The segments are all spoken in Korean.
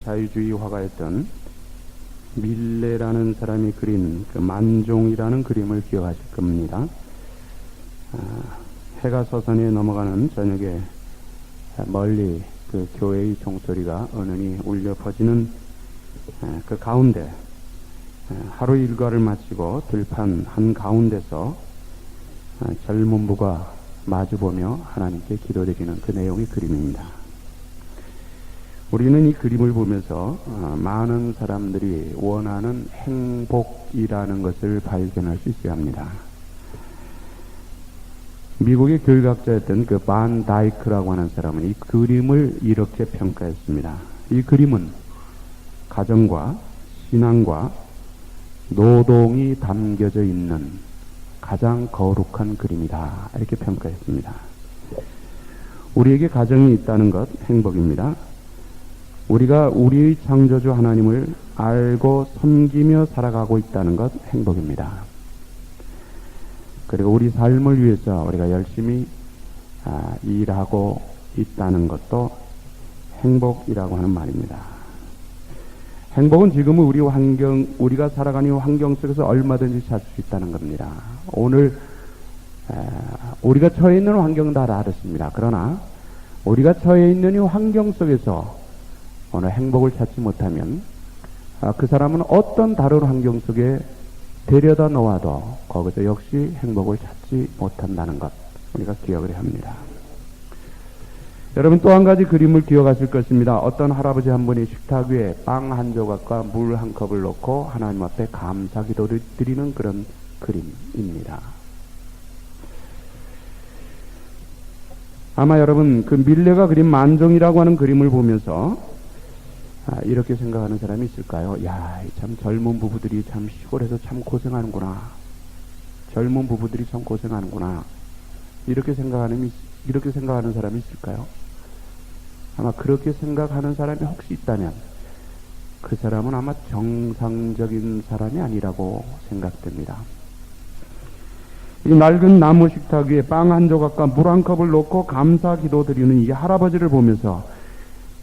자유주의 화가였던 밀레라는 사람이 그린 그 만종이라는 그림을 기억하실 겁니다. 해가 서서히 넘어가는 저녁에 멀리 그 교회의 종소리가 은은히 울려 퍼지는 그 가운데 하루 일과를 마치고 들판 한가운데서 젊은 부가 마주보며 하나님께 기도드리는 그 내용의 그림입니다. 우리는 이 그림을 보면서 많은 사람들이 원하는 행복이라는 것을 발견할 수 있어야 합니다. 미국의 교육학자였던 그 반 다이크라고 하는 사람은 이 그림을 이렇게 평가했습니다. 이 그림은 가정과 신앙과 노동이 담겨져 있는 가장 거룩한 그림이다. 이렇게 평가했습니다. 우리에게 가정이 있다는 것 행복입니다. 우리가 우리의 창조주 하나님을 알고 섬기며 살아가고 있다는 것 행복입니다. 그리고 우리 삶을 위해서 우리가 열심히 일하고 있다는 것도 행복이라고 하는 말입니다. 행복은 지금은 우리가 살아가는 환경 속에서 얼마든지 찾을 수 있다는 겁니다. 오늘 우리가 처해 있는 환경은 다 다르습니다. 그러나 우리가 처해 있는 이 환경 속에서 오늘 행복을 찾지 못하면 그 사람은 어떤 다른 환경 속에 데려다 놓아도 거기서 역시 행복을 찾지 못한다는 것 우리가 기억을 해야 합니다. 여러분 또 한 가지 그림을 기억하실 것입니다. 어떤 할아버지 한 분이 식탁 위에 빵 한 조각과 물 한 컵을 놓고 하나님 앞에 감사 기도를 드리는 그런 그림입니다. 아마 여러분 그 밀레가 그린 만종이라고 하는 그림을 보면서 이렇게 생각하는 사람이 있을까요? 야, 참 젊은 부부들이 참 시골에서 참 고생하는구나. 젊은 부부들이 참 고생하는구나. 이렇게 생각하는 사람이 있을까요? 아마 그렇게 생각하는 사람이 혹시 있다면 그 사람은 아마 정상적인 사람이 아니라고 생각됩니다. 이 낡은 나무 식탁 위에 빵 한 조각과 물 한 컵을 놓고 감사 기도 드리는 이 할아버지를 보면서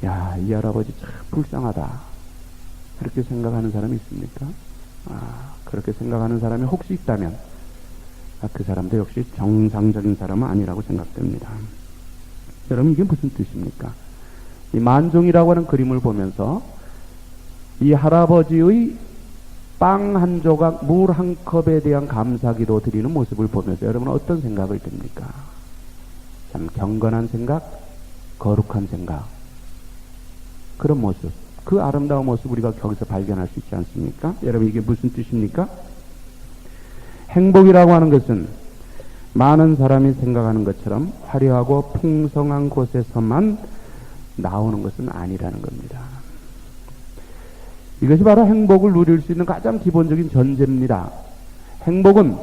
야, 이 할아버지 참 불쌍하다. 그렇게 생각하는 사람이 있습니까? 그렇게 생각하는 사람이 혹시 있다면 그 사람도 역시 정상적인 사람은 아니라고 생각됩니다. 여러분 이게 무슨 뜻입니까? 이 만종이라고 하는 그림을 보면서 이 할아버지의 빵 한 조각, 물 한 컵에 대한 감사기도 드리는 모습을 보면서 여러분은 어떤 생각을 듭니까? 참 경건한 생각, 거룩한 생각, 그런 모습, 그 아름다운 모습 우리가 거기서 발견할 수 있지 않습니까? 여러분 이게 무슨 뜻입니까? 행복이라고 하는 것은 많은 사람이 생각하는 것처럼 화려하고 풍성한 곳에서만 나오는 것은 아니라는 겁니다. 이것이 바로 행복을 누릴 수 있는 가장 기본적인 전제입니다. 행복은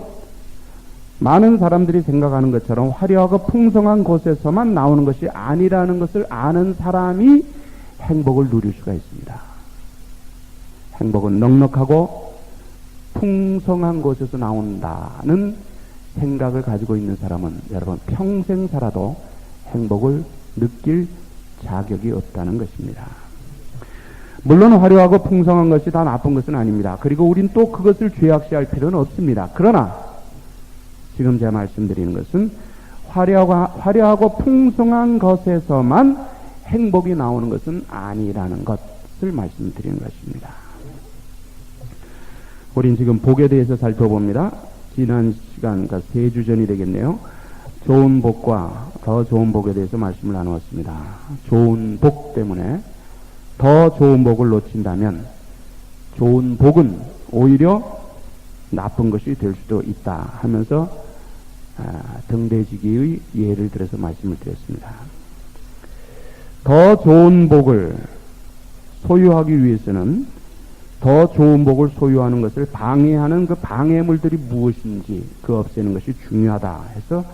많은 사람들이 생각하는 것처럼 화려하고 풍성한 곳에서만 나오는 것이 아니라는 것을 아는 사람이 행복을 누릴 수가 있습니다. 행복은 넉넉하고 풍성한 곳에서 나온다는 생각을 가지고 있는 사람은 여러분 평생 살아도 행복을 느낄 자격이 없다는 것입니다. 물론 화려하고 풍성한 것이 다 나쁜 것은 아닙니다. 그리고 우린 또 그것을 죄악시할 필요는 없습니다. 그러나 지금 제가 말씀드리는 것은 화려하고 풍성한 것에서만 행복이 나오는 것은 아니라는 것을 말씀드리는 것입니다. 우린 지금 복에 대해서 살펴봅니다. 지난 시간, 그러니까 3주 전이 되겠네요. 좋은 복과 더 좋은 복에 대해서 말씀을 나누었습니다. 좋은 복 때문에 더 좋은 복을 놓친다면 좋은 복은 오히려 나쁜 것이 될 수도 있다 하면서 등대지기의 예를 들어서 말씀을 드렸습니다. 더 좋은 복을 소유하기 위해서는 더 좋은 복을 소유하는 것을 방해하는 그 방해물들이 무엇인지 그 없애는 것이 중요하다 해서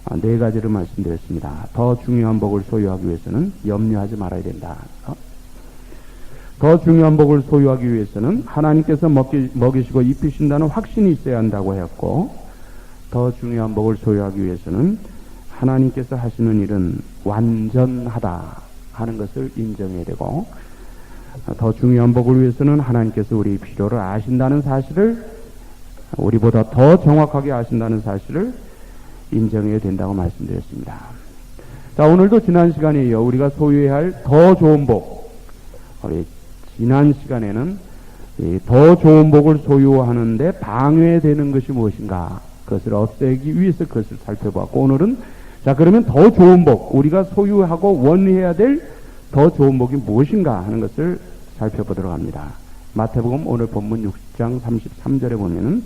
4가지를 말씀드렸습니다. 더 중요한 복을 소유하기 위해서는 염려하지 말아야 된다. 더 중요한 복을 소유하기 위해서는 하나님께서 먹이시고 입히신다는 확신이 있어야 한다고 했고, 더 중요한 복을 소유하기 위해서는 하나님께서 하시는 일은 완전하다 하는 것을 인정해야 되고, 더 중요한 복을 위해서는 하나님께서 우리 필요를 아신다는 사실을, 우리보다 더 정확하게 아신다는 사실을 인정해야 된다고 말씀드렸습니다. 자, 오늘도 지난 시간에 이어 우리가 소유해야 할 더 좋은 복, 우리 지난 시간에는 이 더 좋은 복을 소유하는데 방해되는 것이 무엇인가, 그것을 없애기 위해서 그것을 살펴보았고, 오늘은 자, 그러면 더 좋은 복, 우리가 소유하고 원해야 될 더 좋은 복이 무엇인가 하는 것을 살펴보도록 합니다. 마태복음 오늘 본문 6장 33절에 보면은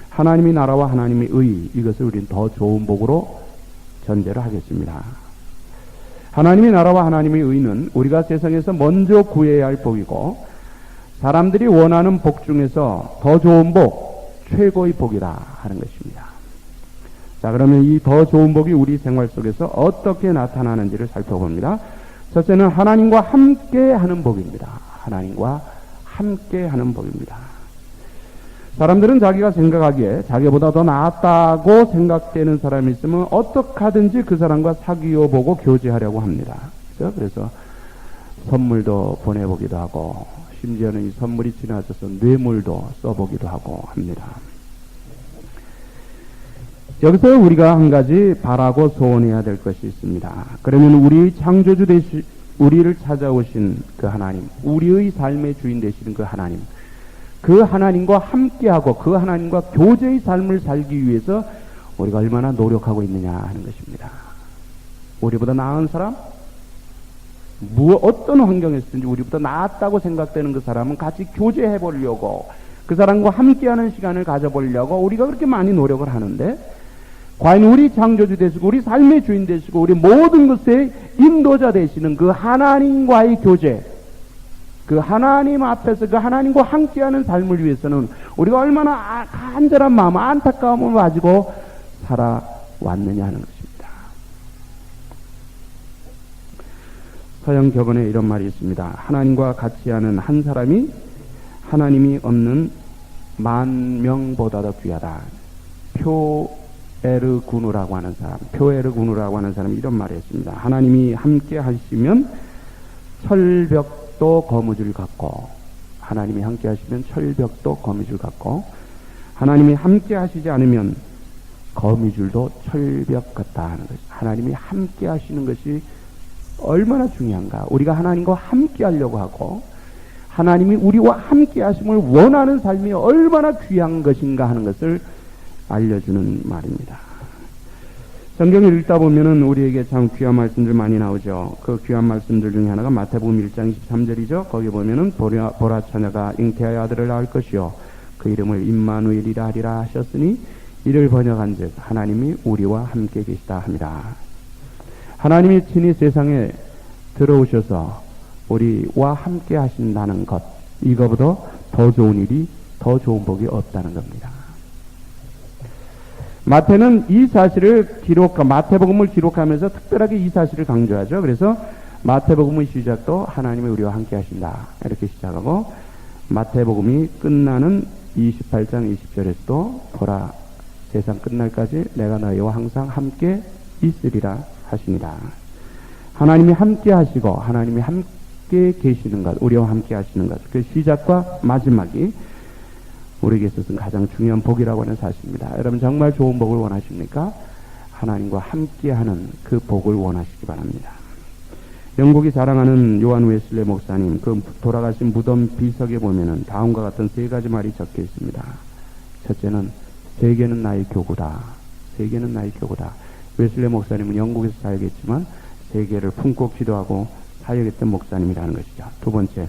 하나님의 나라와 하나님의 의, 이것을 우리는 더 좋은 복으로 전제를 하겠습니다. 하나님의 나라와 하나님의 의는 우리가 세상에서 먼저 구해야 할 복이고, 사람들이 원하는 복 중에서 더 좋은 복, 최고의 복이다 하는 것입니다. 자, 그러면 이 더 좋은 복이 우리 생활 속에서 어떻게 나타나는지를 살펴봅니다. 첫째는 하나님과 함께 하는 복입니다. 하나님과 함께 하는 복입니다. 사람들은 자기가 생각하기에 자기보다 더 낫다고 생각되는 사람이 있으면 어떻게 하든지 그 사람과 사귀어 보고 교제하려고 합니다. 그래서 선물도 보내보기도 하고, 심지어는 이 선물이 지나쳐서 뇌물도 써보기도 하고 합니다. 여기서 우리가 한 가지 바라고 소원해야 될 것이 있습니다. 그러면 우리 창조주 되시, 우리를 찾아오신 그 하나님, 우리의 삶의 주인 되시는 그 하나님, 그 하나님과 함께하고 그 하나님과 교제의 삶을 살기 위해서 우리가 얼마나 노력하고 있느냐 하는 것입니다. 우리보다 나은 사람, 어떤 환경에서든지 우리보다 낫다고 생각되는 그 사람은 같이 교제해 보려고, 그 사람과 함께하는 시간을 가져보려고 우리가 그렇게 많이 노력을 하는데, 과연 우리 창조주 되시고 우리 삶의 주인 되시고 우리 모든 것의 인도자 되시는 그 하나님과의 교제, 그 하나님 앞에서 그 하나님과 함께하는 삶을 위해서는 우리가 얼마나 간절한 마음, 안타까움을 가지고 살아왔느냐 하는 것입니다. 서양 격언에 이런 말이 있습니다. 하나님과 같이 하는 한 사람이 하나님이 없는 10,000명보다 더 귀하다. 표에르구누라고 하는 사람이 이런 말을 했습니다. 하나님이 함께 하시면 철벽도 거무줄 같고, 하나님이 함께 하시면 철벽도 거미줄 같고, 하나님이 함께 하시지 않으면 거미줄도 철벽 같다 하는 것이, 하나님이 함께 하시는 것이 얼마나 중요한가. 우리가 하나님과 함께 하려고 하고 하나님이 우리와 함께 하심을 원하는 삶이 얼마나 귀한 것인가 하는 것을 알려주는 말입니다. 성경을 읽다 보면은 우리에게 참 귀한 말씀들 많이 나오죠. 그 귀한 말씀들 중에 하나가 마태복음 1장 23절이죠. 거기 보면은 보라 처녀가 잉태하여 아들을 낳을 것이요 그 이름을 임마누엘이라 하리라 하셨으니, 이를 번역한즉 하나님이 우리와 함께 계시다 합니다. 하나님이 친히 세상에 들어오셔서 우리와 함께 하신다는 것, 이거보다 더 좋은 일이, 더 좋은 복이 없다는 겁니다. 마태는 이 사실을 마태복음을 기록하면서 특별하게 이 사실을 강조하죠. 그래서 마태복음의 시작도 하나님이 우리와 함께 하신다 이렇게 시작하고, 마태복음이 끝나는 28장 20절에서도 보라 세상 끝날까지 내가 너희와 항상 함께 있으리라 하십니다. 하나님이 함께 하시고 하나님이 함께 계시는 것, 우리와 함께 하시는 것, 그 시작과 마지막이 우리에게 있어서는 가장 중요한 복이라고 하는 사실입니다. 여러분 정말 좋은 복을 원하십니까? 하나님과 함께하는 그 복을 원하시기 바랍니다. 영국이 자랑하는 요한 웨슬레 목사님, 그 돌아가신 무덤 비석에 보면은 다음과 같은 세 가지 말이 적혀 있습니다. 첫째는 세계는 나의 교구다. 세계는 나의 교구다. 웨슬레 목사님은 영국에서 살겠지만 세계를 품고 기도하고 사역했던 목사님이라는 것이죠. 두 번째,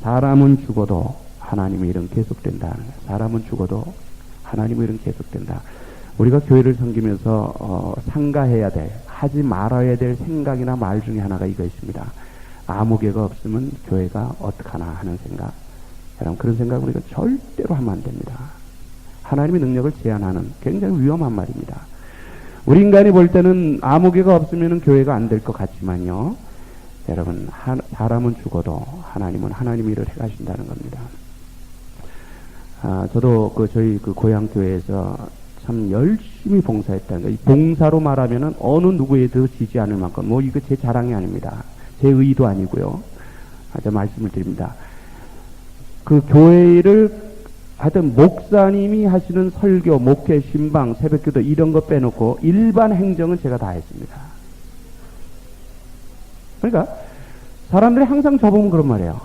사람은 죽어도 하나님의 일은 계속된다. 사람은 죽어도 하나님의 일은 계속된다. 우리가 교회를 섬기면서 상가해야 될, 하지 말아야 될 생각이나 말 중에 하나가 이것입니다. 아무개가 없으면 교회가 어떡하나 하는 생각. 여러분 그런 생각을 우리가 절대로 하면 안 됩니다. 하나님의 능력을 제한하는 굉장히 위험한 말입니다. 우리 인간이 볼 때는 아무개가 없으면 교회가 안 될 것 같지만요, 여러분 사람은 죽어도 하나님은 하나님의 일을 해가신다는 겁니다. 저도 저희 고향 교회에서 참 열심히 봉사했다는 거예요. 봉사로 말하면은 어느 누구에도 지지 않을 만큼, 이거 제 자랑이 아닙니다. 제 의도 아니고요. 하여튼 말씀을 드립니다. 그 교회를 하여튼 목사님이 하시는 설교, 목회, 신방, 새벽기도 이런 거 빼놓고 일반 행정은 제가 다 했습니다. 그러니까 사람들이 항상 저보면 그런 말이에요.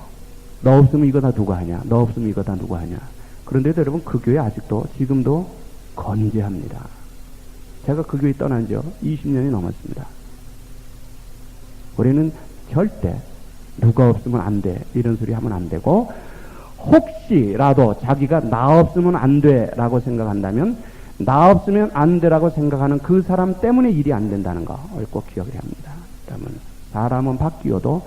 너 없으면 이거 다 누가 하냐? 너 없으면 이거 다 누가 하냐? 그런데도 여러분 그 교회 아직도 지금도 건재합니다. 제가 그 교회 떠난 지 20년이 넘었습니다. 우리는 절대 누가 없으면 안 돼 이런 소리 하면 안 되고, 혹시라도 자기가 나 없으면 안 돼라고 생각한다면 나 없으면 안 돼라고 생각하는 그 사람 때문에 일이 안 된다는 거 꼭 기억을 해야 합니다. 그러면 사람은 바뀌어도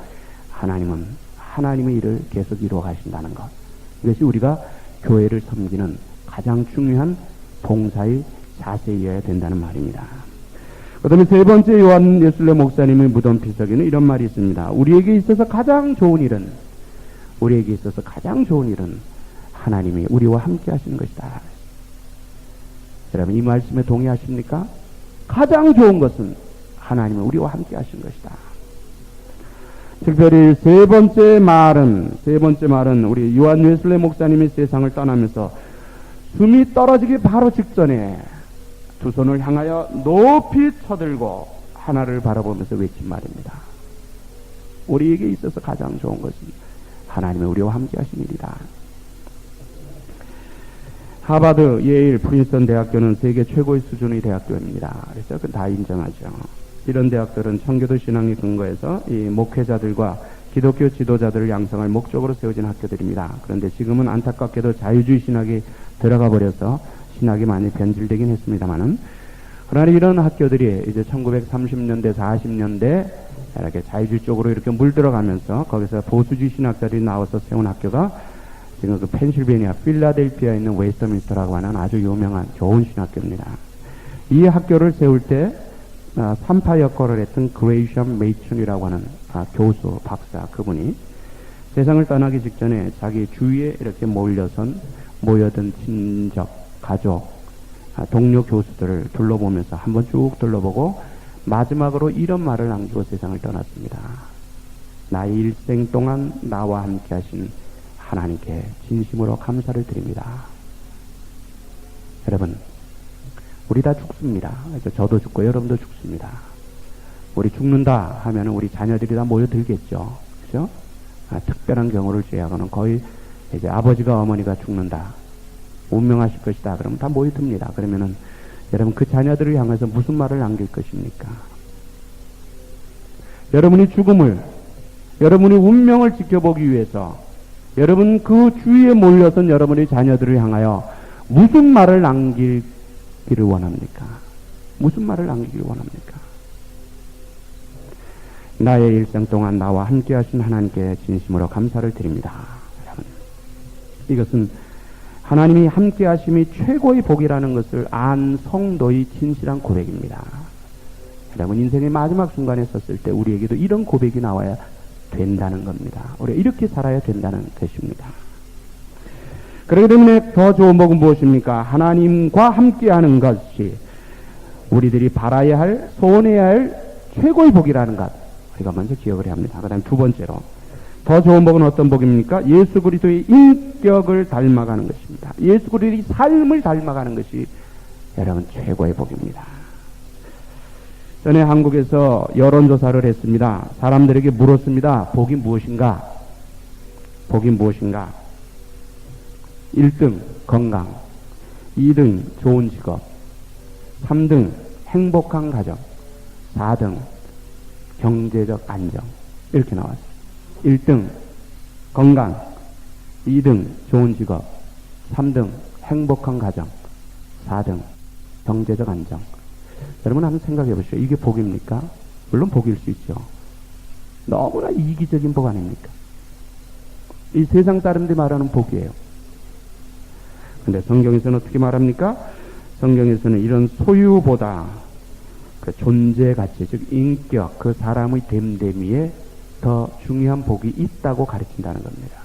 하나님은 하나님의 일을 계속 이루어 가신다는 것, 이것이 우리가 교회를 섬기는 가장 중요한 봉사의 자세이어야 된다는 말입니다. 그 다음에 세 번째 요한 예술래 목사님의 무덤 비석에는 이런 말이 있습니다. 우리에게 있어서 가장 좋은 일은 하나님이 우리와 함께 하시는 것이다. 여러분 이 말씀에 동의하십니까? 가장 좋은 것은 하나님이 우리와 함께 하시는 것이다. 특별히 세 번째 말은 우리 요한 웨슬레 목사님이 세상을 떠나면서 숨이 떨어지기 바로 직전에 두 손을 향하여 높이 쳐들고 하나를 바라보면서 외친 말입니다. 우리에게 있어서 가장 좋은 것은 하나님의 우리와 함께 하신 일이다. 하버드, 예일, 프린스턴 대학교는 세계 최고의 수준의 대학교입니다. 그래서 그건 다 인정하죠. 이런 대학들은 청교도 신앙에 근거해서 이 목회자들과 기독교 지도자들을 양성할 목적으로 세워진 학교들입니다. 그런데 지금은 안타깝게도 자유주의 신학이 들어가 버려서 신학이 많이 변질되긴 했습니다만은, 그러나 이런 학교들이 이제 1930년대, 40년대 이렇게 자유주의 쪽으로 이렇게 물들어가면서 거기서 보수주의 신학자들이 나와서 세운 학교가 지금 그 펜실베니아, 필라델피아에 있는 웨스터민스터라고 하는 아주 유명한 좋은 신학교입니다. 이 학교를 세울 때 산파 역할을 했던 그레이션 메이춘이라고 하는 교수, 박사, 그분이 세상을 떠나기 직전에 자기 주위에 이렇게 모여든 친족, 가족, 동료 교수들을 둘러보면서 한번 쭉 둘러보고 마지막으로 이런 말을 남기고 세상을 떠났습니다. 나의 일생 동안 나와 함께 하신 하나님께 진심으로 감사를 드립니다. 여러분, 우리 다 죽습니다. 저도 죽고 여러분도 죽습니다. 우리 죽는다 하면 우리 자녀들이 다 모여들겠죠. 그죠? 특별한 경우를 제외하고는 거의 이제 아버지가 어머니가 죽는다, 운명하실 것이다 그러면 다 모여듭니다. 그러면은 여러분 그 자녀들을 향해서 무슨 말을 남길 것입니까? 여러분이 죽음을, 여러분의 운명을 지켜보기 위해서 여러분 그 주위에 몰려선 여러분의 자녀들을 향하여 무슨 말을 남기기를 원합니까? 무슨 말을 남기기를 원합니까? 나의 일생 동안 나와 함께 하신 하나님께 진심으로 감사를 드립니다. 여러분, 이것은 하나님이 함께 하심이 최고의 복이라는 것을 안 성도의 진실한 고백입니다. 여러분, 인생의 마지막 순간에 섰을 때 우리에게도 이런 고백이 나와야 된다는 겁니다. 우리가 이렇게 살아야 된다는 것입니다. 그렇기 때문에 더 좋은 복은 무엇입니까? 하나님과 함께하는 것이 우리들이 바라야 할, 소원해야 할 최고의 복이라는 것, 우리가 먼저 기억을 해야 합니다. 그 다음에 두 번째로 더 좋은 복은 어떤 복입니까? 예수 그리스도의 인격을 닮아가는 것입니다. 예수 그리스도의 삶을 닮아가는 것이 여러분 최고의 복입니다. 전에 한국에서 여론조사를 했습니다. 사람들에게 물었습니다. 복이 무엇인가? 복이 무엇인가? 1등 건강, 2등 좋은 직업, 3등 행복한 가정, 4등 경제적 안정, 이렇게 나왔어요. 1등 건강, 2등 좋은 직업, 3등 행복한 가정, 4등 경제적 안정. 여러분 한번 생각해 보시죠. 이게 복입니까? 물론 복일 수 있죠. 너무나 이기적인 복 아닙니까? 이 세상 사람들이 말하는 복이에요. 근데 성경에서는 어떻게 말합니까? 성경에서는 이런 소유보다 그 존재 가치, 즉 인격, 그 사람의 됨됨이에 더 중요한 복이 있다고 가르친다는 겁니다.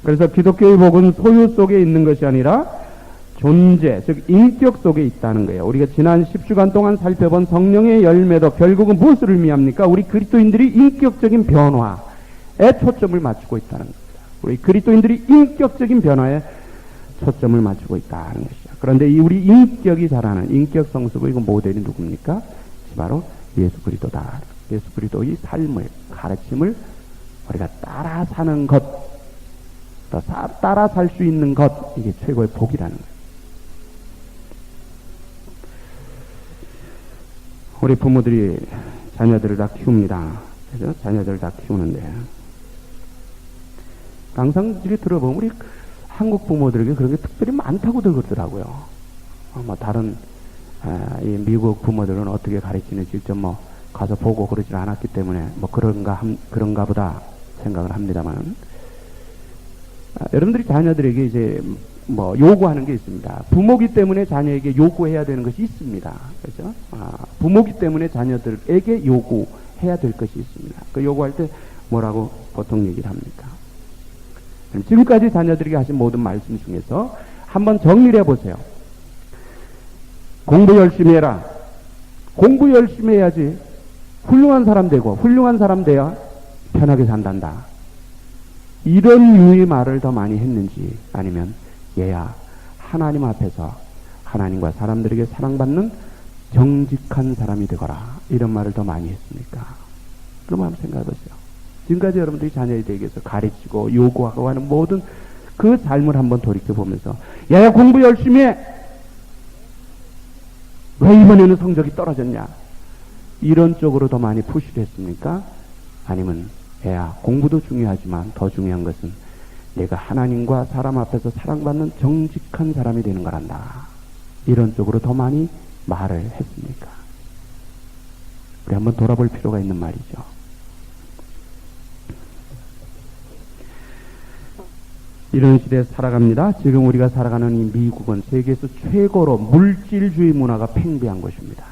그래서 기독교의 복은 소유 속에 있는 것이 아니라 존재, 즉 인격 속에 있다는 거예요. 우리가 지난 10주간 동안 살펴본 성령의 열매도 결국은 무엇을 의미합니까? 우리 그리스도인들이 인격적인 변화에 초점을 맞추고 있다는 겁니다. 우리 그리스도인들이 인격적인 변화에 초점을 맞추고 있다는 것이죠. 그런데 이 우리 인격이 자라는 인격 성숙의 이거 모델이 누굽니까? 바로 예수 그리스도다. 예수 그리스도의 삶을, 가르침을 우리가 따라 사는 것, 또 따라 살 수 있는 것, 이게 최고의 복이라는 거예요. 우리 부모들이 자녀들을 다 키웁니다. 그죠? 자녀들을 다 키우는데 항상 이렇게 들어보면 우리 한국 부모들에게 그런 게 특별히 많다고 들었더라고요. 뭐 다른 이 미국 부모들은 어떻게 가르치는지 직접 뭐 가서 보고 그러질 않았기 때문에 뭐 그런가 보다 생각을 합니다만, 여러분들이 자녀들에게 이제 뭐 요구하는 게 있습니다. 부모기 때문에 자녀에게 요구해야 되는 것이 있습니다. 그렇죠? 부모기 때문에 자녀들에게 요구해야 될 것이 있습니다. 그 요구할 때 뭐라고 보통 얘기를 합니까? 지금까지 자녀들에게 하신 모든 말씀 중에서 한번 정리를 해보세요. 공부 열심히 해라. 공부 열심히 해야지 훌륭한 사람 되고, 훌륭한 사람 돼야 편하게 산단다. 이런 유의 말을 더 많이 했는지, 아니면 얘야 하나님 앞에서 하나님과 사람들에게 사랑받는 정직한 사람이 되거라, 이런 말을 더 많이 했습니까? 그럼 한번 생각해 보세요. 지금까지 여러분들이 자녀에게서 가르치고 요구하고 하는 모든 그 삶을 한번 돌이켜보면서, 야 공부 열심히 해! 왜 이번에는 성적이 떨어졌냐? 이런 쪽으로 더 많이 푸시를 했습니까? 아니면 야 공부도 중요하지만 더 중요한 것은 내가 하나님과 사람 앞에서 사랑받는 정직한 사람이 되는 거란다, 이런 쪽으로 더 많이 말을 했습니까? 우리 한번 돌아볼 필요가 있는 말이죠. 이런 시대에 살아갑니다. 지금 우리가 살아가는 이 미국은 세계에서 최고로 물질주의 문화가 팽배한 곳입니다.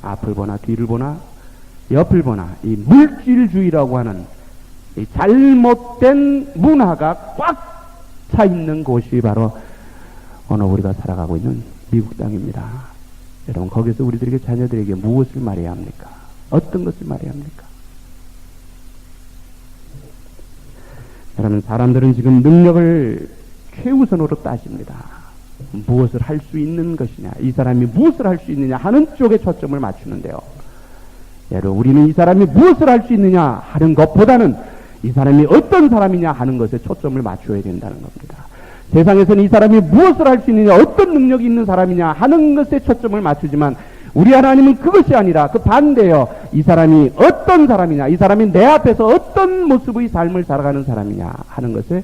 앞을 보나 뒤를 보나 옆을 보나 이 물질주의라고 하는 이 잘못된 문화가 꽉 차 있는 곳이 바로 오늘 우리가 살아가고 있는 미국 땅입니다. 여러분, 거기서 우리들에게 자녀들에게 무엇을 말해야 합니까? 어떤 것을 말해야 합니까? 여러분, 사람들은 지금 능력을 최우선으로 따집니다. 무엇을 할 수 있는 것이냐, 이 사람이 무엇을 할 수 있느냐 하는 쪽에 초점을 맞추는데요. 여러분, 우리는 이 사람이 무엇을 할 수 있느냐 하는 것보다는 이 사람이 어떤 사람이냐 하는 것에 초점을 맞춰야 된다는 겁니다. 세상에서는 이 사람이 무엇을 할 수 있느냐, 어떤 능력이 있는 사람이냐 하는 것에 초점을 맞추지만, 우리 하나님은 그것이 아니라 그 반대예요. 이 사람이 어떤 사람이냐, 이 사람이 내 앞에서 어떤 모습의 삶을 살아가는 사람이냐 하는 것에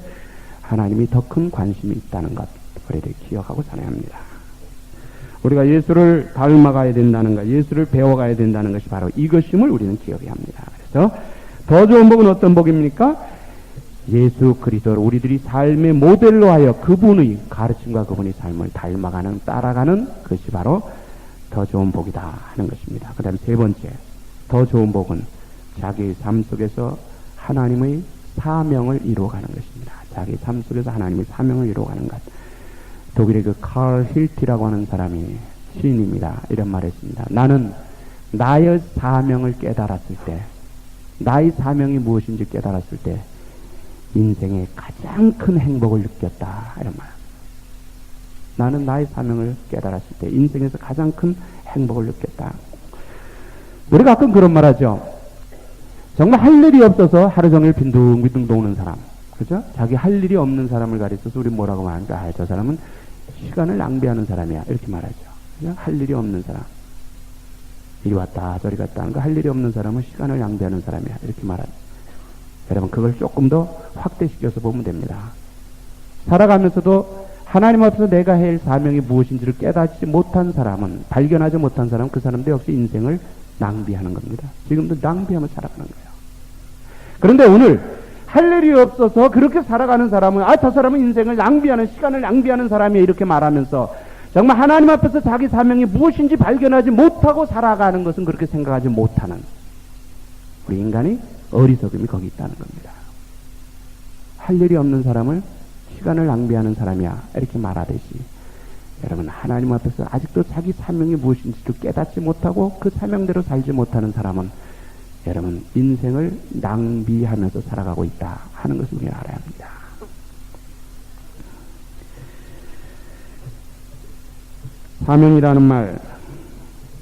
하나님이 더 큰 관심이 있다는 것, 우리를 기억하고 살아야 합니다. 우리가 예수를 닮아가야 된다는 것, 예수를 배워가야 된다는 것이 바로 이것임을 우리는 기억해야 합니다. 그래서 더 좋은 복은 어떤 복입니까? 예수 그리스도를 우리들이 삶의 모델로 하여 그분의 가르침과 그분의 삶을 닮아가는, 따라가는 것이 바로 더 좋은 복이다 하는 것입니다. 그 다음에 세 번째, 더 좋은 복은 자기의 삶 속에서 하나님의 사명을 이루어가는 것입니다. 자기의 삶 속에서 하나님의 사명을 이루어가는 것. 독일의 그 칼 힐티라고 하는 사람이 시인입니다. 이런 말을 했습니다. 나는 나의 사명을 깨달았을 때, 나의 사명이 무엇인지 깨달았을 때 인생의 가장 큰 행복을 느꼈다, 이런 말. 나는 나의 사명을 깨달았을 때 인생에서 가장 큰 행복을 느꼈다. 우리가 가끔 그런 말 하죠. 정말 할 일이 없어서 하루 종일 빈둥빈둥 도는 사람, 그죠? 자기 할 일이 없는 사람을 가리켜서 우리 뭐라고 말하는가? 저 사람은 시간을 낭비하는 사람이야, 이렇게 말하죠. 그죠? 할 일이 없는 사람, 이리 왔다 저리 갔다 하는 거, 할 일이 없는 사람은 시간을 낭비하는 사람이야, 이렇게 말하죠. 여러분, 그걸 조금 더 확대시켜서 보면 됩니다. 살아가면서도 하나님 앞에서 내가 할 사명이 무엇인지를 깨닫지 못한 사람은, 발견하지 못한 사람은 그 사람도 역시 인생을 낭비하는 겁니다. 지금도 낭비하며 살아가는 거예요. 그런데 오늘 할 일이 없어서 그렇게 살아가는 사람은, 저 사람은 인생을 낭비하는, 시간을 낭비하는 사람이에요, 이렇게 말하면서 정말 하나님 앞에서 자기 사명이 무엇인지 발견하지 못하고 살아가는 것은 그렇게 생각하지 못하는 우리 인간의 어리석음이 거기 있다는 겁니다. 할 일이 없는 사람을 시간을 낭비하는 사람이야, 이렇게 말하듯이 여러분, 하나님 앞에서 아직도 자기 사명이 무엇인지를 깨닫지 못하고 그 사명대로 살지 못하는 사람은 여러분, 인생을 낭비하면서 살아가고 있다 하는 것을 우리가 알아야 합니다. 사명이라는 말,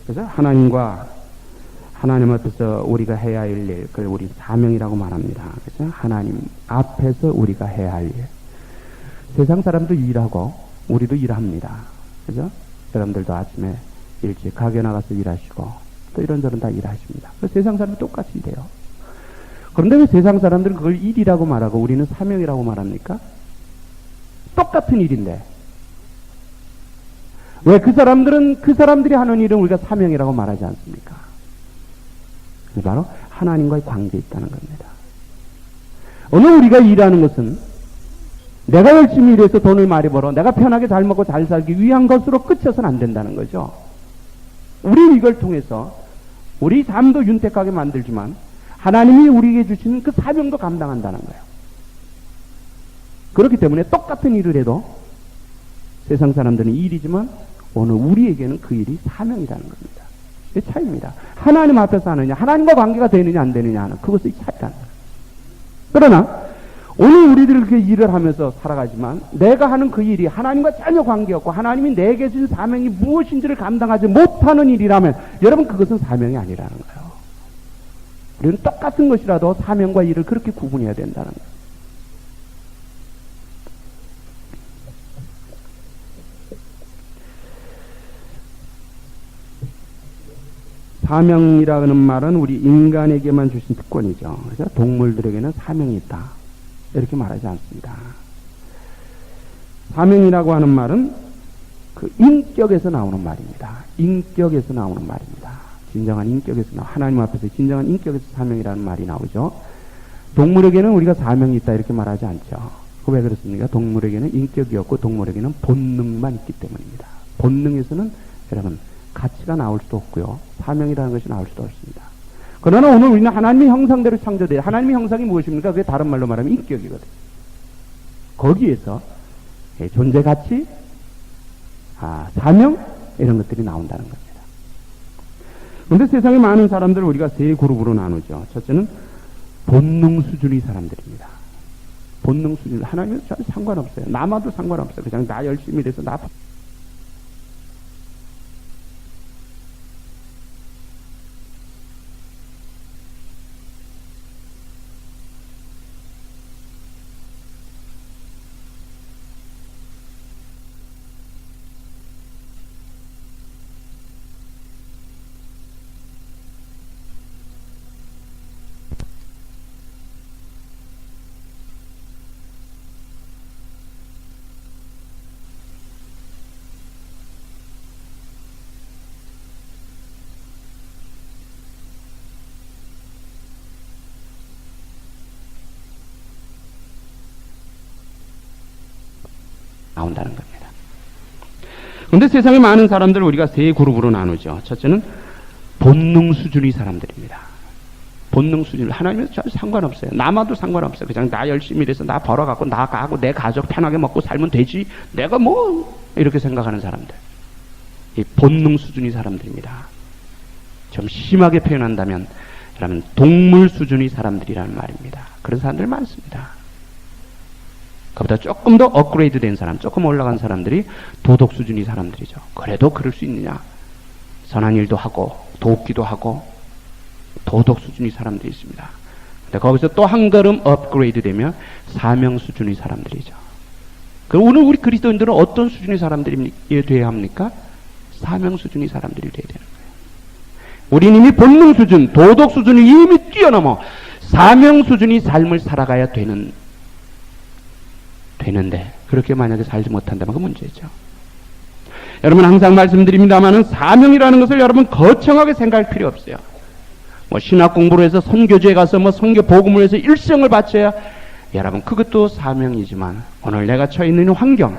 그래서 하나님 앞에서 우리가 해야 할 일, 그걸 우리 사명이라고 말합니다. 그래서 하나님 앞에서 우리가 해야 할 일. 세상 사람도 일하고 우리도 일합니다. 그죠? 여러분들도 아침에 일찍 가게 나가서 일하시고 또 이런저런 다 일하십니다. 세상 사람도 똑같이 일해요. 그런데 왜 세상 사람들은 그걸 일이라고 말하고 우리는 사명이라고 말합니까? 똑같은 일인데. 왜 그 사람들이 하는 일은 우리가 사명이라고 말하지 않습니까? 그게 바로 하나님과의 관계에 있다는 겁니다. 오늘 우리가 일하는 것은 내가 열심히 일해서 돈을 많이 벌어 내가 편하게 잘 먹고 잘 살기 위한 것으로 그쳐서는 안 된다는 거죠. 우리 이걸 통해서 우리 삶도 윤택하게 만들지만 하나님이 우리에게 주시는 그 사명도 감당한다는 거예요. 그렇기 때문에 똑같은 일을 해도 세상 사람들은 일이지만 오늘 우리에게는 그 일이 사명이라는 겁니다. 이 차이입니다. 하나님 앞에서 하느냐, 하나님과 관계가 되느냐 안 되느냐 하는 그것의 차이라는 거예요. 그러나 오늘 우리들 그 일을 하면서 살아가지만 내가 하는 그 일이 하나님과 전혀 관계없고 하나님이 내게 준 사명이 무엇인지를 감당하지 못하는 일이라면 여러분 그것은 사명이 아니라는 거예요. 우리는 똑같은 것이라도 사명과 일을 그렇게 구분해야 된다는 거예요. 사명이라는 말은 우리 인간에게만 주신 특권이죠. 그래서 동물들에게는 사명이 있다. 이렇게 말하지 않습니다. 사명이라고 하는 말은 그 인격에서 나오는 말입니다. 인격에서 나오는 말입니다. 진정한 인격에서 하나님 앞에서 진정한 인격에서 사명이라는 말이 나오죠. 동물에게는 우리가 사명이 있다 이렇게 말하지 않죠. 왜 그렇습니까? 동물에게는 인격이 없고 동물에게는 본능만 있기 때문입니다. 본능에서는 여러분 가치가 나올 수도 없고요. 사명이라는 것이 나올 수도 없습니다. 그러나 오늘 우리는 하나님의 형상대로 창조돼요. 하나님의 형상이 무엇입니까? 그게 다른 말로 말하면 인격이거든요. 거기에서 존재 가치, 사명 이런 것들이 나온다는 겁니다. 그런데 세상에 많은 사람들을 우리가 세 그룹으로 나누죠. 첫째는 본능 수준의 사람들입니다. 본능 수준. 하나님은 전 상관없어요. 남아도 상관없어요. 그냥 나 열심히 일해서 나 나온다는 겁니다. 그런데 세상에 많은 사람들을 우리가 세 그룹으로 나누죠. 첫째는 본능 수준의 사람들입니다. 본능 수준. 하나님은 전 상관없어요. 남아도 상관없어요. 그냥 나 열심히 일해서 나 벌어갖고 나 가고 내 가족 편하게 먹고 살면 되지. 내가 뭐 이렇게 생각하는 사람들. 이 본능 수준의 사람들입니다. 좀 심하게 표현한다면 여러분 동물 수준의 사람들이라는 말입니다. 그런 사람들 많습니다. 그보다 조금 더 업그레이드 된 사람, 조금 올라간 사람들이 도덕 수준의 사람들이죠. 그래도 그럴 수 있느냐? 선한 일도 하고 돕기도 하고 도덕 수준의 사람들이 있습니다. 근데 거기서 또 한 걸음 업그레이드 되면 사명 수준의 사람들이죠. 그럼 오늘 우리 그리스도인들은 어떤 수준의 사람들이 되어야 합니까? 사명 수준의 사람들이 되어야 되는 거예요. 우리는 이미 본능 수준, 도덕 수준을 이미 뛰어넘어 사명 수준의 삶을 살아가야 되는데 그렇게 만약에 살지 못한다면 그 문제죠. 여러분 항상 말씀드립니다만은 사명이라는 것을 여러분 거창하게 생각할 필요 없어요. 뭐 신학 공부를 해서 선교지에 가서 뭐 선교 복음을 해서 일생을 바쳐야 여러분 그것도 사명이지만 오늘 내가 처해 있는 환경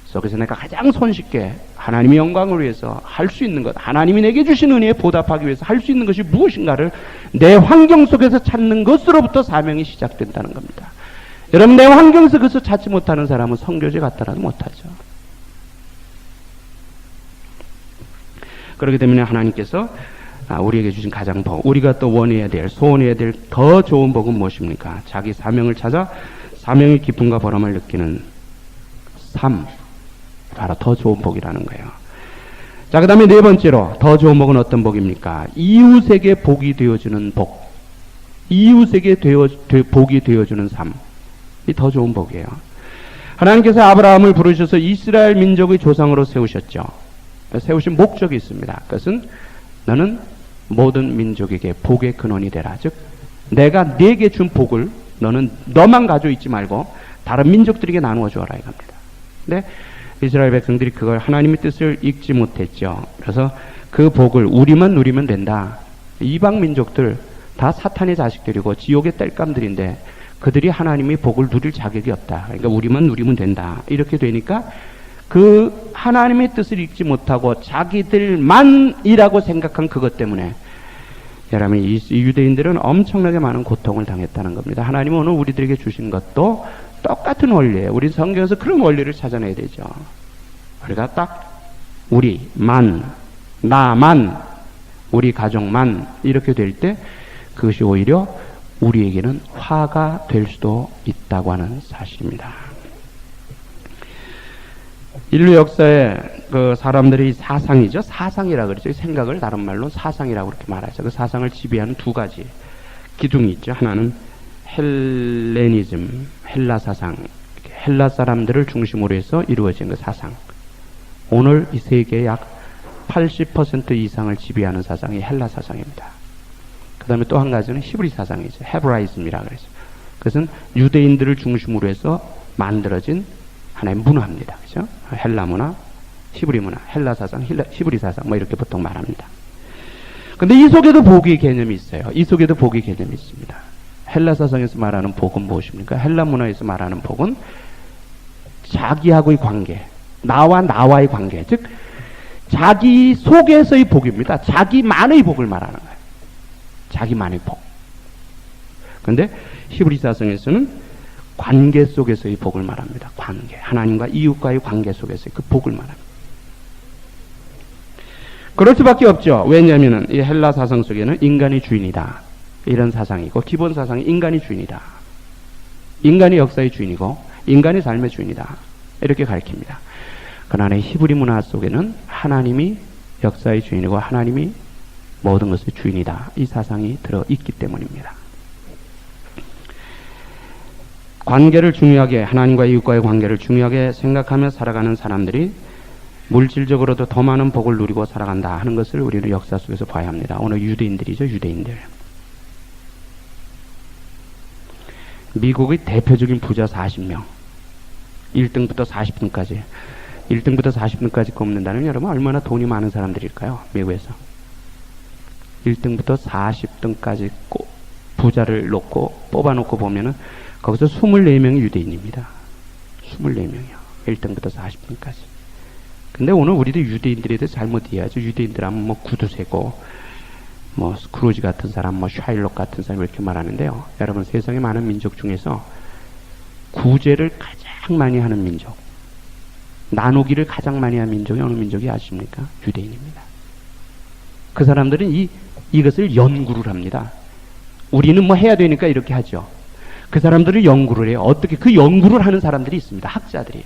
속에서 내가 가장 손쉽게 하나님의 영광을 위해서 할 수 있는 것, 하나님이 내게 주신 은혜에 보답하기 위해서 할 수 있는 것이 무엇인가를 내 환경 속에서 찾는 것으로부터 사명이 시작된다는 겁니다. 여러분 내 환경에서 그것을 찾지 못하는 사람은 선교지 갔다라도 못하죠. 그렇기 때문에 하나님께서 우리에게 주신 가장 복, 우리가 또 원해야 될, 소원해야 될 더 좋은 복은 무엇입니까? 자기 사명을 찾아 사명의 기쁨과 보람을 느끼는 삶, 바로 더 좋은 복이라는 거예요. 자, 그 다음에 네 번째로 더 좋은 복은 어떤 복입니까? 이웃에게 복이 되어주는 복, 이웃에게 복이 되어주는 삶, 이 더 좋은 복이에요. 하나님께서 아브라함을 부르셔서 이스라엘 민족의 조상으로 세우셨죠. 세우신 목적이 있습니다. 그것은 너는 모든 민족에게 복의 근원이 되라. 즉 내가 네게 준 복을 너는 너만 가지고 있지 말고 다른 민족들에게 나누어 주어라 이겁니다. 근데 이스라엘 백성들이 그걸 하나님의 뜻을 읽지 못했죠. 그래서 그 복을 우리만 누리면 된다. 이방 민족들 다 사탄의 자식들이고 지옥의 땔감들인데 그들이 하나님의 복을 누릴 자격이 없다. 그러니까 우리만 누리면 된다. 이렇게 되니까 그 하나님의 뜻을 읽지 못하고 자기들만이라고 생각한 그것 때문에 여러분 이 유대인들은 엄청나게 많은 고통을 당했다는 겁니다. 하나님은 오늘 우리들에게 주신 것도 똑같은 원리예요. 우리 성경에서 그런 원리를 찾아내야 되죠. 우리가 딱 우리만, 나만, 우리 가족만 이렇게 될 때 그것이 오히려 우리에게는 화가 될 수도 있다고 하는 사실입니다. 인류 역사에 그 사람들이 사상이죠. 사상이라 그러죠. 생각을 다른 말로 사상이라고 그렇게 말하죠. 그 사상을 지배하는 두 가지 기둥이 있죠. 하나는 헬레니즘, 헬라 사상, 헬라 사람들을 중심으로 해서 이루어진 그 사상. 오늘 이 세계의 약 80% 이상을 지배하는 사상이 헬라 사상입니다. 그 다음에 또 한 가지는 히브리 사상이죠. 헤브라이즘이라고 그러죠. 그것은 유대인들을 중심으로 해서 만들어진 하나의 문화입니다. 그죠? 헬라 문화, 히브리 문화, 헬라 사상, 히브리 사상, 뭐 이렇게 보통 말합니다. 근데 이 속에도 복의 개념이 있어요. 이 속에도 복의 개념이 있습니다. 헬라 사상에서 말하는 복은 무엇입니까? 헬라 문화에서 말하는 복은 자기하고의 관계, 나와의 관계, 즉 자기 속에서의 복입니다. 자기만의 복을 말하는 거예요. 자기만의 복. 그런데 히브리 사상에서는 관계 속에서의 복을 말합니다. 관계. 하나님과 이웃과의 관계 속에서의 그 복을 말합니다. 그럴 수밖에 없죠. 왜냐하면 이 헬라 사상 속에는 인간이 주인이다. 이런 사상이고 기본 사상이 인간이 주인이다. 인간이 역사의 주인이고 인간의 삶의 주인이다. 이렇게 가르칩니다. 그러나 히브리 문화 속에는 하나님이 역사의 주인이고 하나님이 모든 것의 주인이다. 이 사상이 들어있기 때문입니다. 관계를 중요하게, 하나님과 이웃과의 관계를 중요하게 생각하며 살아가는 사람들이 물질적으로도 더 많은 복을 누리고 살아간다 하는 것을 우리는 역사 속에서 봐야 합니다. 오늘 유대인들이죠. 유대인들. 미국의 대표적인 부자 40명. 1등부터 40등까지. 1등부터 40등까지 꼽는다면 여러분 얼마나 돈이 많은 사람들일까요? 미국에서. 1등부터 40등까지 부자를 놓고 뽑아놓고 보면은 거기서 24명이 유대인입니다. 24명이요. 1등부터 40등까지. 근데 오늘 우리도 유대인들에 대해 잘못 이해하죠. 유대인들 하면 뭐 구두쇠고, 뭐 스크루지 같은 사람, 뭐 샤일록 같은 사람 이렇게 말하는데요. 여러분 세상에 많은 민족 중에서 구제를 가장 많이 하는 민족, 나누기를 가장 많이 하는 민족이 어느 민족이 아십니까? 유대인입니다. 그 사람들은 이것을 연구를 합니다. 우리는 뭐 해야 되니까 이렇게 하죠. 그 사람들은 연구를 해요. 어떻게 그 연구를 하는 사람들이 있습니다. 학자들이.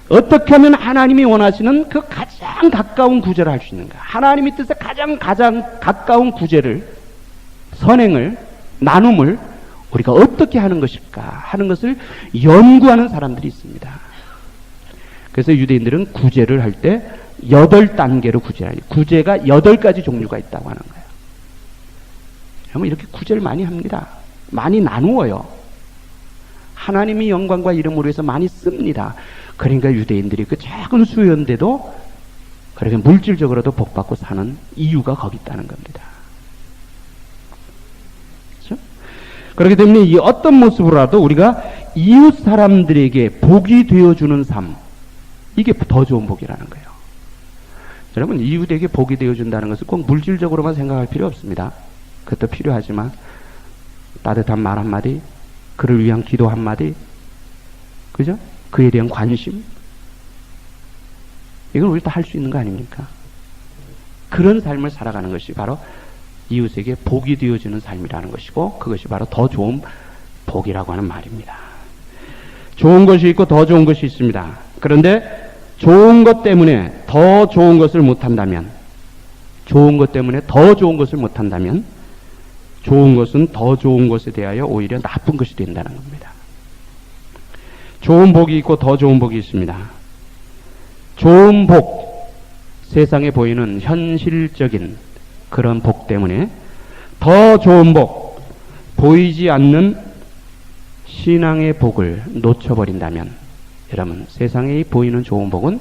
어떻게 하면 하나님이 원하시는 그 가장 가까운 구제를 할 수 있는가. 하나님의 뜻에 가장 가까운 구제를, 선행을, 나눔을 우리가 어떻게 하는 것일까 하는 것을 연구하는 사람들이 있습니다. 그래서 유대인들은 구제를 할 때 8단계로 구제를 해요. 구제가 8가지 종류가 있다고 하는 거예요. 여러분 이렇게 구제를 많이 합니다. 많이 나누어요. 하나님의 영광과 이름으로 해서 많이 씁니다. 그러니까 유대인들이 그 작은 수였는데도 그렇게 물질적으로도 복받고 사는 이유가 거기 있다는 겁니다. 그렇죠? 그렇기 때문에 이 어떤 모습으로라도 우리가 이웃 사람들에게 복이 되어주는 삶, 이게 더 좋은 복이라는 거예요. 여러분 이웃에게 복이 되어준다는 것은 꼭 물질적으로만 생각할 필요 없습니다. 그것도 필요하지만 따뜻한 말 한마디, 그를 위한 기도 한마디, 그죠? 그에 대한 관심, 이건 우리 다 할 수 있는 거 아닙니까? 그런 삶을 살아가는 것이 바로 이웃에게 복이 되어주는 삶이라는 것이고, 그것이 바로 더 좋은 복이라고 하는 말입니다. 좋은 것이 있고 더 좋은 것이 있습니다. 그런데 좋은 것 때문에 더 좋은 것을 못한다면, 좋은 것 때문에 더 좋은 것을 못한다면, 좋은 것은 더 좋은 것에 대하여 오히려 나쁜 것이 된다는 겁니다. 좋은 복이 있고 더 좋은 복이 있습니다. 좋은 복, 세상에 보이는 현실적인 그런 복 때문에 더 좋은 복, 보이지 않는 신앙의 복을 놓쳐버린다면, 여러분, 세상에 보이는 좋은 복은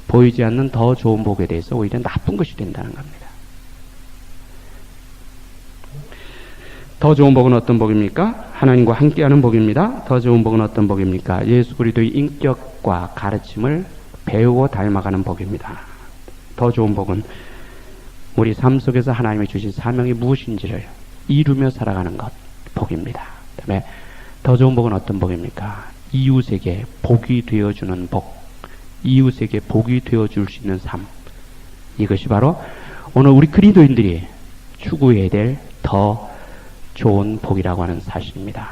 보이지 않는 더 좋은 복에 대해서 오히려 나쁜 것이 된다는 겁니다. 더 좋은 복은 어떤 복입니까? 하나님과 함께하는 복입니다. 더 좋은 복은 어떤 복입니까? 예수 그리스도의 인격과 가르침을 배우고 닮아가는 복입니다. 더 좋은 복은 우리 삶 속에서 하나님이 주신 사명이 무엇인지를 이루며 살아가는 것, 복입니다. 그 다음에 더 좋은 복은 어떤 복입니까? 이웃에게 복이 되어주는 복, 이웃에게 복이 되어줄 수 있는 삶, 이것이 바로 오늘 우리 그리스도인들이 추구해야 될 더 좋은 복이라고 하는 사실입니다.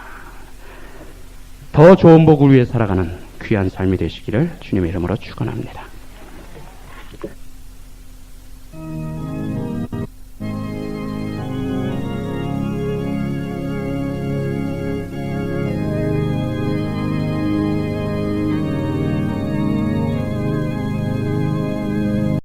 더 좋은 복을 위해 살아가는 귀한 삶이 되시기를 주님의 이름으로 축원합니다.